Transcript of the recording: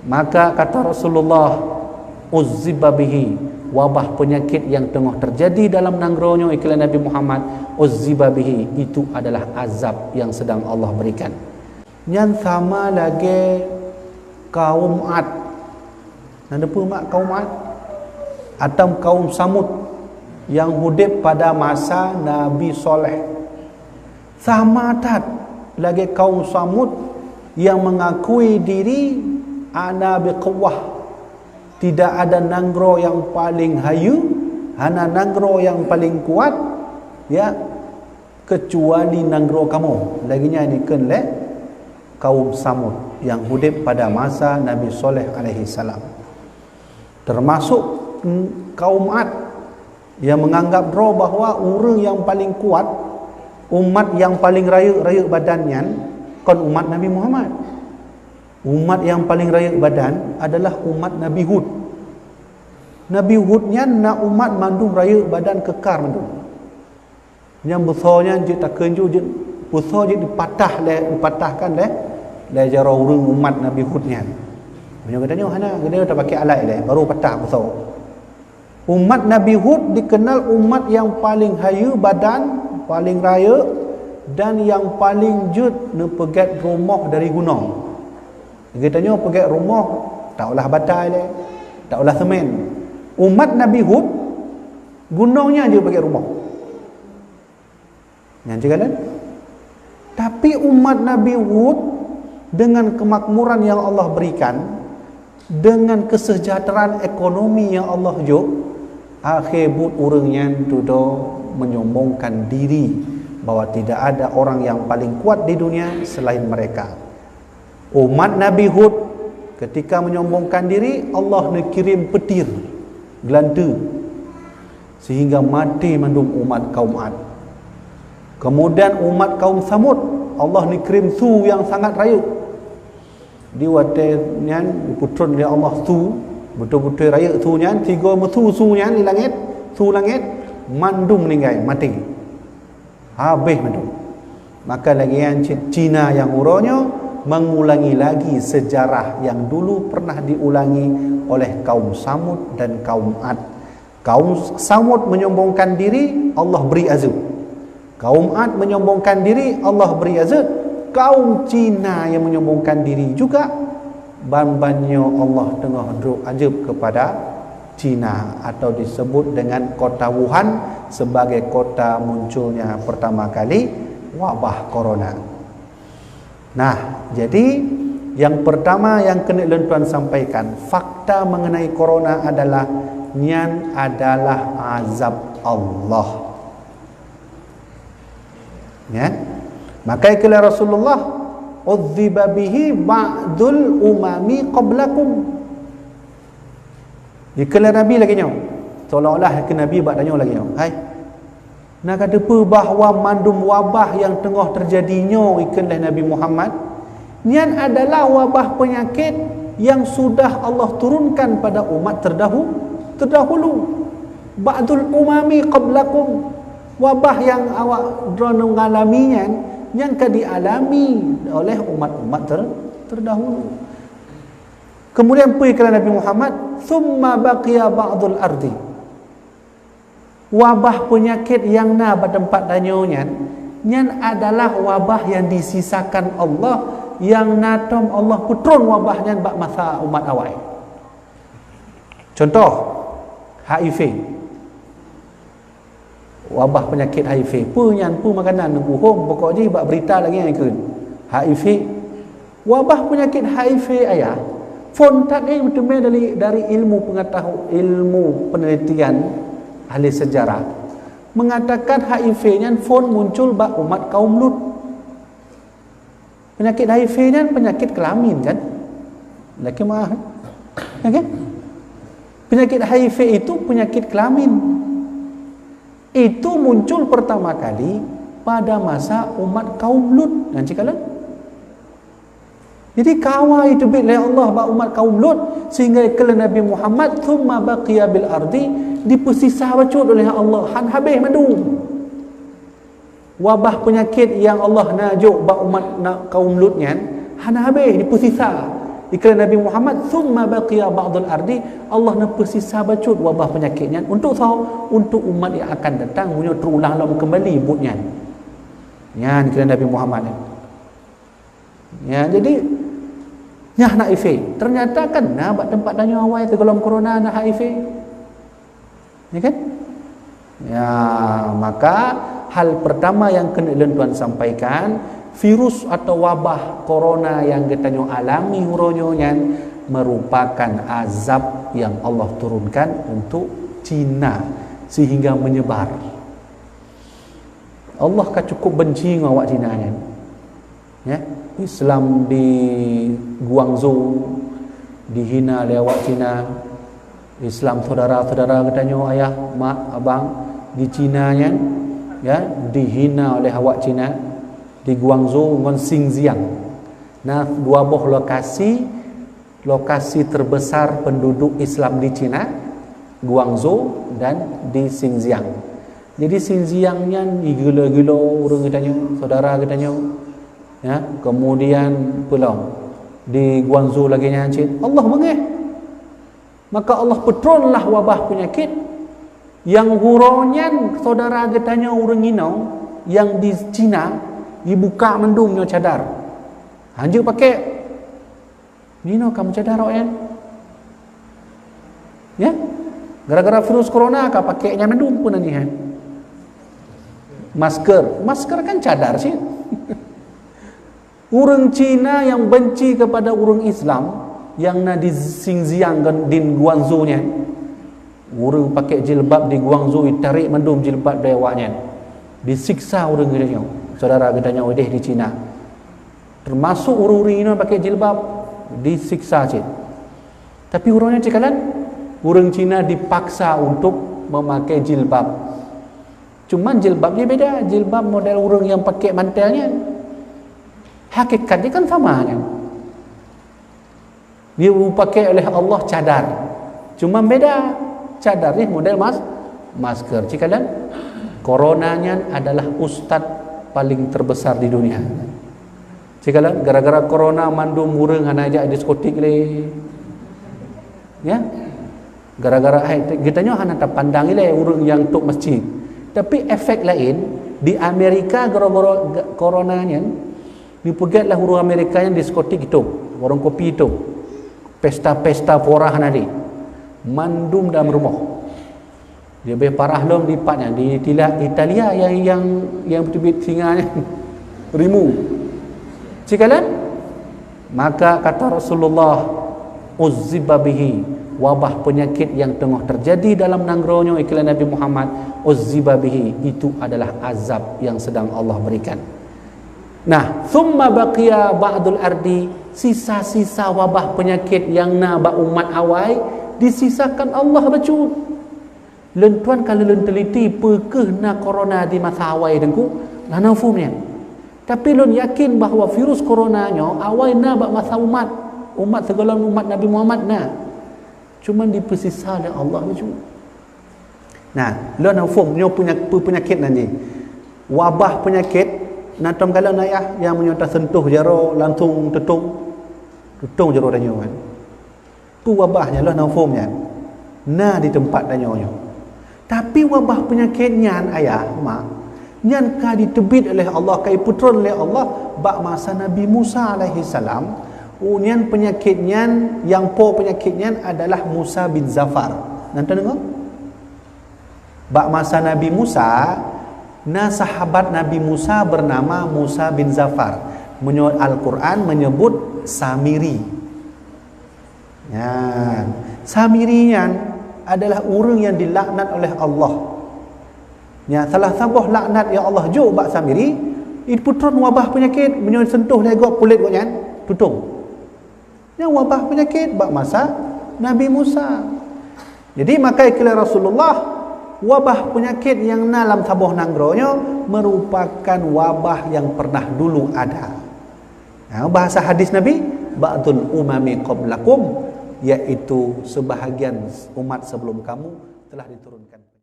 Maka kata Rasulullah, uzziba bihi, wabah penyakit yang tengah terjadi dalam nangronyo iklan Nabi Muhammad, uzziba bihi, itu adalah azab yang sedang Allah berikan. Yang sama lagi kaum Ad. Nada pun mak kaum Ad atau kaum Samud yang hidup pada masa Nabi Soleh. Sama tak lagi kaum Samud yang mengakui diri ana biqawah, tidak ada nanggro yang paling hayu, hana nanggro yang paling kuat, ya, kecuali nanggro kamu. Laginya ini kenle kaum Samud yang hidup pada masa Nabi Soleh alaihi salam. Termasuk kaum Ad yang menganggap bahawa orang yang paling kuat, umat yang paling raya badannya kon umat Nabi Muhammad. Umat yang paling raya badan adalah umat Nabi Hud. Nabi Hudnya nak umat mandung raya badan kekar mandung. Yang besarnya je tak kenju je besar je dipatahkan le jara urang umat Nabi Hudnya. Punya katanya hana dia tak pakai alat le baru patah besar. Umat Nabi Hud dikenal umat yang paling hayu badan, paling raya dan yang paling jut nepegat rumah dari gunung. Katanya pergi rumah tak ulah batai le, tak ulah semen. Umat Nabi Hud gunungnya je pergi rumah. Yang cakap. Tapi umat Nabi Hud dengan kemakmuran yang Allah berikan, dengan kesejahteraan ekonomi yang Allah juk, akhir but orangnya duduk menyombongkan diri bahwa tidak ada orang yang paling kuat di dunia selain mereka. Umat Nabi Hud ketika menyombongkan diri, Allah nak kirim petir gelanda sehingga mati mandum umat kaum Ad. Kemudian umat kaum Samud, Allah nak kirim su yang sangat rayu. Di watenya putron oleh Allah su, betul-betul rayu sunya, tiga mesu sunya di langit, su langit mandum meninggal mati. Habis mandum. Maka lagi yang Cina yang uronyo mengulangi lagi sejarah yang dulu pernah diulangi oleh kaum Samud dan kaum Ad. Kaum Samud menyombongkan diri, Allah beri azab. Kaum Ad menyombongkan diri, Allah beri azab. Kaum Cina yang menyombongkan diri juga, ban-bannya Allah tengah duk azab kepada Cina, atau disebut dengan kota Wuhan sebagai kota munculnya pertama kali wabah corona. Nah, jadi yang pertama yang kena tuan sampaikan, fakta mengenai corona adalah nyan adalah azab Allah. Ya. Maka kala Rasulullah, udziba bihi ba'dul umami qablakum. Ikala Nabi lagi nyo. Seolah-olah ke Nabi buat tanya lagi nyo. Hai. Nak kata apa bahawa mandum wabah yang tengah terjadinya ikanlah Nabi Muhammad, nian adalah wabah penyakit yang sudah Allah turunkan pada umat terdahulu. Ba'dul umami qablakum, wabah yang awak drone mengalaminya yang dialami oleh umat-umat terdahulu. Kemudian pergi kepada Nabi Muhammad, summa baqiya ba'dul ardi, wabah penyakit yang pada tempat danyonya nyan adalah wabah yang disisakan Allah, yang natom Allah putron wabahnya bak masa umat awal. Contoh HIV, wabah penyakit HIV, punyan pu makanan nunggu home pokok je bak berita lagi yang ikut HIV, wabah penyakit HIV ayah fon tak dari ilmu pengetahuan, ilmu penelitian ahli sejarah mengatakan HIV-nya fon muncul bak umat kaum Lut. Penyakit HIV-nya penyakit kelamin kan? Laki mah. Okay? Penyakit HIV itu penyakit kelamin. Itu muncul pertama kali pada masa umat kaum Lut. Nanti kalian. Jadi kawai itu bila Allah bak umat kaum Lut sehingga kala Nabi Muhammad thumma baqiya bil ardi dipersisa bacut oleh Allah han habis madu. Wabah penyakit yang Allah najuk bak umat kaum Lutnya han habis dipersisa. iklan Nabi Muhammad, thumma baqiya ba'dul ardi, Allah nak persisa bacut wabah penyakitnya untuk tahu untuk umat yang akan datang punya terulang lama kembali butnya. Ya, iklan Nabi Muhammad. Ya, jadi nyah nak HIV. Ternyata kan nah tempat tanya awal tergolong corona nak HIV. Ya kan? Ya, maka hal pertama yang kena tuan sampaikan, virus atau wabah corona yang kita alami huronyonya merupakan azab yang Allah turunkan untuk Cina sehingga menyebar. Allah kan cukup benci dengan awak Cina kan? Ya, Islam di Guangzhou dihina oleh awak Cina. Islam saudara-saudara katanya ayah, mak, abang di Cina ya dihina oleh awak Cina di Guangzhou dengan Xinjiang. Nah, dua buah lokasi terbesar penduduk Islam di Cina, Guangzhou dan di Xinjiang. Jadi Xinjiangnya gila-gila orang katanya, saudara katanya. Ya, kemudian pulang di Guangzhou lagi nyancit. Allah mengeh. Maka Allah petrollah wabah penyakit yang huronyan saudara katanya orang inau yang di Cina dibuka mendumnya cadar. Hanjur pakai Nino kamu cadar kan? Ya? Gara-gara virus corona kah pakainya mendum pun nanti kan? Masker kan cadar sih. Orang Cina yang benci kepada orang Islam yang na di Xinjiang dan di Guangzhou nya, orang pakai jilbab di Guangzhou ditarik mendum jilbab dewanya, disiksa orang katanya. Saudara katanya wedeh di Cina, termasuk orang-orang ini pakai jilbab disiksa cik. Tapi orangnya cikalan orang Cina dipaksa untuk memakai jilbab. Cuman jilbabnya beda, jilbab model orang yang pakai mantelnya. Hakikatnya kan sama kan. Dia dipakai oleh Allah cadar. Cuma beda, cadar ni model masker. Cikalan coronanya adalah ustaz paling terbesar di dunia. Cikalan gara-gara corona mandum urang hana ajak diskotik le. Ya. Gara-gara kitanya hana tak pandang le urang yang tok masjid. Tapi efek lain di Amerika gara-gara coronanya dipegatlah urang Amerika yang diskotik itu, warung kopi itu. Pesta-pesta porah nanti mandum dalam rumah. Dia lebih parah lom lipatnya di Italia yang betul-betul singanya rimu. Cikalan maka kata Rasulullah, uzziba bihi, wabah penyakit yang tengah terjadi dalam nangronyo iklan Nabi Muhammad, uzziba bihi, itu adalah azab yang sedang Allah berikan. Nah, thumma baqiya ba'dul ardi, sisa-sisa wabah penyakit yang naba umat awai disisakan Allah bacut. Lentuan kalau len teliti pekeh na corona di masa awai dengku lana fumnya. Tapi lun yakin bahawa virus coronanya awai na bak masa umat segala umat Nabi Muhammad na. Cuma dipersisa oleh Allah bacut. Nah, lun fum nyo punya penyakit nanti. Wabah penyakit natom kalau nayah yang menyontak sentuh jaro langsung tutung jaro danyo kan. Tu wabahnya lah naufumnya. Nah di tempat danyo. Tapi wabah penyakitnya ayah mak nyan ka ditebit oleh Allah kai putron oleh Allah bak masa Nabi Musa alaihi salam. Nyan penyakitnya yang penyakitnya adalah Musa bin Zafar. Nanti dengar? Bak masa Nabi Musa, nah sahabat Nabi Musa bernama Musa bin Zafar. Menurut Al-Quran menyebut Samiri. Ya, Samirinya adalah orang yang dilaknat oleh Allah. Ya, salah satu laknat ya Allah jo bak Samiri, itu putron wabah penyakit menurut sentuh legok kulit koknya tutung. Yang wabah penyakit bak masa Nabi Musa. Jadi maka iklan Rasulullah, wabah penyakit yang dalam sabuh nangronyo merupakan wabah yang pernah dulu ada. Nah, bahasa hadis Nabi, ba'dul umami qablakum, yaitu sebahagian umat sebelum kamu telah diturunkan.